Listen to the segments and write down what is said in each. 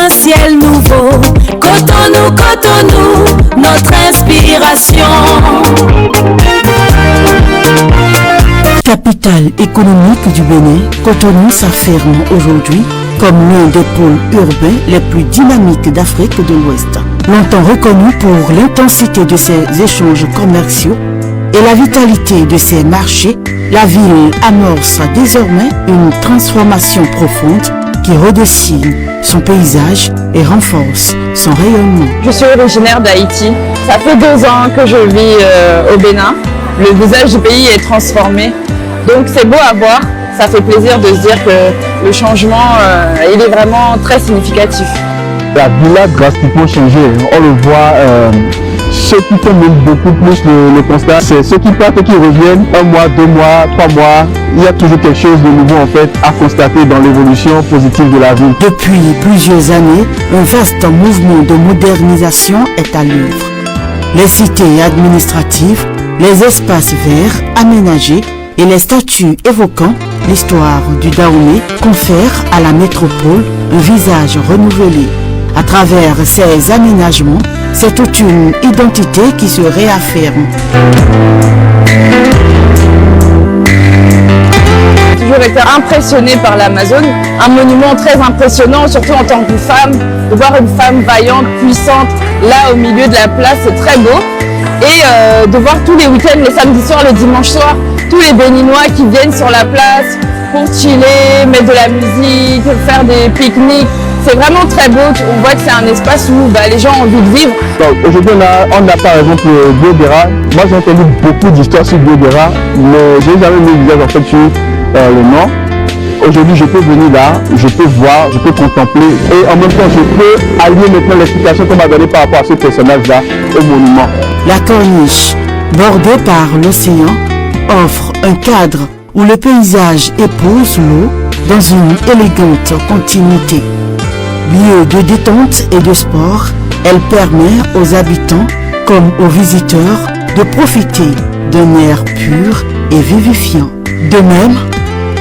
un ciel nouveau. Cotonou, Cotonou, notre inspiration. Capitale économique du Bénin, Cotonou s'affirme aujourd'hui comme l'un des pôles urbains les plus dynamiques d'Afrique de l'Ouest. Longtemps reconnu pour l'intensité de ses échanges commerciaux et la vitalité de ses marchés, la ville amorce désormais une transformation profonde qui redessine son paysage et renforce son rayonnement. Je suis originaire d'Haïti. Ça fait 2 ans que je vis au Bénin. Le visage du pays est transformé. Donc c'est beau à voir. Ça fait plaisir de se dire que le changement il est vraiment très significatif. La ville a drastiquement changé. On le voit. Ceux qui font même beaucoup plus le constat, c'est ceux qui partent et qui reviennent 1 mois, 2 mois, 3 mois. Il y a toujours quelque chose de nouveau en fait à constater dans l'évolution positive de la ville. Depuis plusieurs années, un vaste mouvement de modernisation est à l'œuvre. Les cités administratives, les espaces verts aménagés et les statues évoquant l'histoire du Dahomey confèrent à la métropole un visage renouvelé. À travers ces aménagements, c'est toute une identité qui se réaffirme. J'ai toujours été impressionnée par l'Amazone, un monument très impressionnant, surtout en tant que femme. De voir une femme vaillante, puissante, là au milieu de la place, c'est très beau. Et de voir tous les week-ends, les samedis soirs, les dimanches soirs, tous les Béninois qui viennent sur la place pour chiller, mettre de la musique, faire des pique-niques. C'est vraiment très beau, on voit que c'est un espace où les gens ont envie de vivre. Aujourd'hui on a par exemple Biodera. Moi j'ai entendu beaucoup d'histoires sur Biodera, mais je n'ai jamais mis le visage en fait sur le nom. Aujourd'hui je peux venir là, je peux voir, je peux contempler et en même temps je peux allier maintenant l'explication qu'on m'a donnée par rapport à ce personnage-là au monument. La corniche, bordée par l'océan, offre un cadre où le paysage épouse l'eau dans une élégante continuité. Lieu de détente et de sport, elle permet aux habitants comme aux visiteurs de profiter d'un air pur et vivifiant. De même,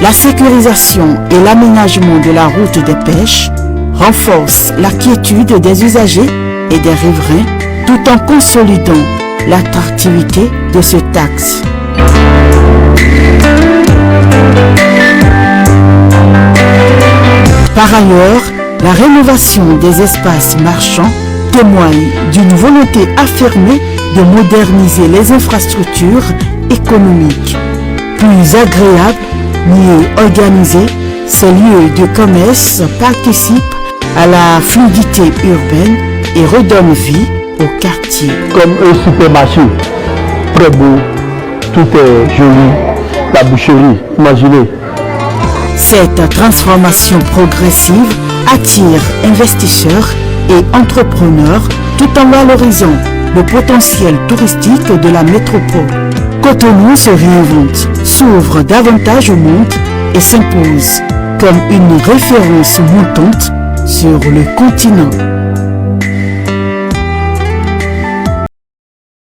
la sécurisation et l'aménagement de la route des pêches renforcent la quiétude des usagers et des riverains tout en consolidant l'attractivité de ce axe. Par ailleurs, la rénovation des espaces marchands témoigne d'une volonté affirmée de moderniser les infrastructures économiques. Plus agréables, mieux organisés, ces lieux de commerce participent à la fluidité urbaine et redonnent vie au quartier. Comme un supermarché, très beau, tout est joli, la boucherie, imaginez. Cette transformation progressive attire investisseurs et entrepreneurs tout en valorisant le potentiel touristique de la métropole. Cotonou se réinvente, s'ouvre davantage au monde et s'impose comme une référence montante sur le continent.